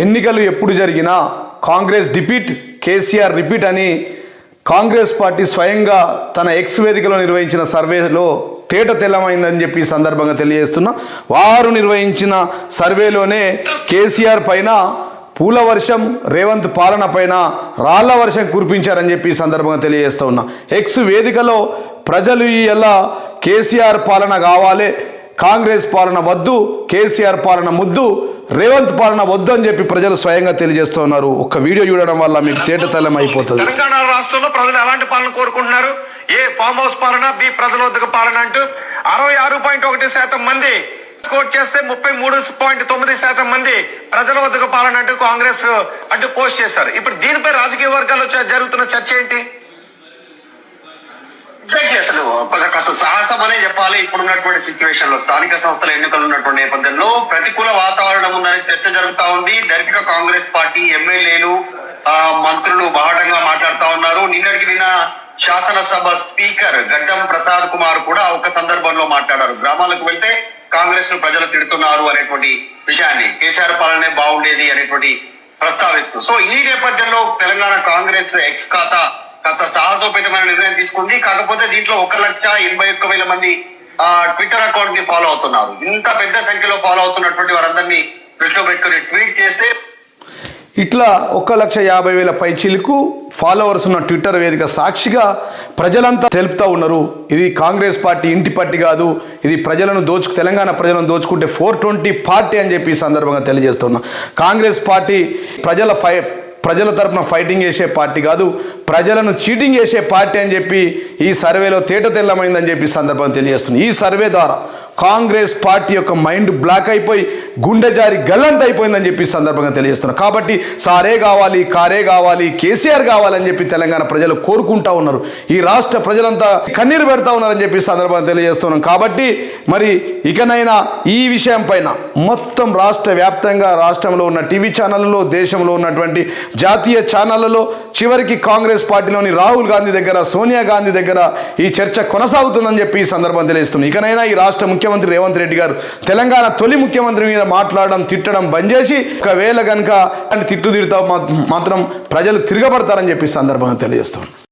ఎన్నికలు ఎప్పుడు జరిగినా కాంగ్రెస్ డిపీట్, కేసీఆర్ రిపీట్ అని కాంగ్రెస్ పార్టీ స్వయంగా తన ఎక్స్ వేదికలో నిర్వహించిన సర్వేలో తేట తెల్లమైందని చెప్పి ఈ సందర్భంగా తెలియజేస్తున్నా. వారు నిర్వహించిన సర్వేలోనే కేసీఆర్ పైన పూల వర్షం, రేవంత్ పాలన పైన రాళ్ల వర్షం కురిపించారని చెప్పి ఈ సందర్భంగా తెలియజేస్తూ ఉన్నా. ఎక్స్ వేదికలో ప్రజలు ఇలా కేసీఆర్ పాలన కావాలి, కాంగ్రెస్ పాలన వద్దు, కేసీఆర్ పాలన ముద్దు, రేవంత్ పాలన వద్దు అని చెప్పి ప్రజలు స్వయంగా తెలియజేస్తూ ఉన్నారు. ఒక్క వీడియో చూడడం వల్ల మీకు తేటతెల్లం అయిపోతుంది. తెలంగాణ రాష్ట్రంలో ప్రజలు ఎలాంటి పాలన కోరుకుంటున్నారు? ఏ ఫామ్ హౌస్ పాలన, బి ప్రజల వద్దకు పాలన అంటూ 66.1% మంది స్కోర్ చేస్తే 33.9% మంది ప్రజల వద్దకు పాలన అంటూ కాంగ్రెస్ అంటూ పోస్ట్ చేశారు. ఇప్పుడు దీనిపై రాజకీయ వర్గాల్లో జరుగుతున్న చర్చ ఏంటి? అసలు కాస్త సాహసం అనే చెప్పాలి. ఇప్పుడున్నటువంటి సిచ్యువేషన్ లో స్థానిక సంస్థల ఎన్నికలు ఉన్నటువంటి నేపథ్యంలో ప్రతికూల వాతావరణం ఉందనే చర్చ జరుగుతా ఉంది. దర్శక కాంగ్రెస్ పార్టీ ఎమ్మెల్యేలు, మంత్రులు బాహటంగా మాట్లాడుతా ఉన్నారు. నిన్న శాసనసభ స్పీకర్ గడ్డం ప్రసాద్ కుమార్ కూడా ఒక సందర్భంలో మాట్లాడారు. గ్రామాలకు వెళ్తే కాంగ్రెస్ ను ప్రజలు తిడుతున్నారు అనేటువంటి విషయాన్ని, కేసీఆర్ పాలనే బాగుండేది అనేటువంటి ప్రస్తావిస్తూ. సో ఈ నేపథ్యంలో తెలంగాణ కాంగ్రెస్ ఎక్స్ ఖాతా సాహసోపేతమైన నిర్ణయం తీసుకుంది. కాకపోతే దీంట్లో 1,81,000 మంది ట్విట్టర్ అకౌంట్ ని ఫాలో అవుతున్నారు. ఇంత పెద్ద సంఖ్యలో ఫాలో అవుతున్నటువంటి వారందరినీ దృష్టిలో పెట్టుకుని ట్వీట్ చేస్తే ఇట్లా 1,50,000 పైచీలకు ఫాలోవర్స్ ఉన్న ట్విట్టర్ వేదిక సాక్షిగా ప్రజలంతా తెలుపుతూ ఉన్నారు. ఇది కాంగ్రెస్ పార్టీ ఇంటి పార్టీ కాదు, ఇది ప్రజలను తెలంగాణ ప్రజలను దోచుకుంటే 420 పార్టీ అని చెప్పి ఈ సందర్భంగా తెలియజేస్తున్నా. కాంగ్రెస్ పార్టీ ప్రజల తరపున ఫైటింగ్ చేసే పార్టీ కాదు, ప్రజలను చీటింగ్ చేసే పార్టీ అని చెప్పి ఈ సర్వేలో తేట తెల్లమైందని చెప్పి సందర్భంగా తెలియజేస్తుంది. ఈ సర్వే ద్వారా కాంగ్రెస్ పార్టీ యొక్క మైండ్ బ్లాక్ అయిపోయి గుండె జారి గల్లంత అయిపోయిందని చెప్పి సందర్భంగా తెలియజేస్తున్నారు. కాబట్టి సారే కావాలి, కారే కావాలి, కేసీఆర్ కావాలని చెప్పి తెలంగాణ ప్రజలు కోరుకుంటా ఉన్నారు. ఈ రాష్ట్ర ప్రజలంతా కన్నీరు పెడతా ఉన్నారని చెప్పి సందర్భంగా తెలియజేస్తున్నాం. కాబట్టి మరి ఇకనైనా ఈ విషయం పైన మొత్తం రాష్ట్ర వ్యాప్తంగా రాష్ట్రంలో ఉన్న టీవీ ఛానళ్ళలో, దేశంలో ఉన్నటువంటి జాతీయ ఛానళ్లలో, చివరికి కాంగ్రెస్ పార్టీలోని రాహుల్ గాంధీ దగ్గర, సోనియా గాంధీ దగ్గర ఈ చర్చ కొనసాగుతుందని చెప్పి ఈ సందర్భం తెలియజేస్తుంది. ఇకనైనా ఈ రాష్ట్ర ముఖ్యమంత్రి రేవంత్ రెడ్డి గారు తెలంగాణ తొలి ముఖ్యమంత్రి మీద మాట్లాడడం, తిట్టడం బంద్ చేసి ఒకవేళ కనుక తిట్టు తిడతా మాత్రం ప్రజలు తిరగబడతారని చెప్పి సందర్భంగా తెలియజేస్తాం.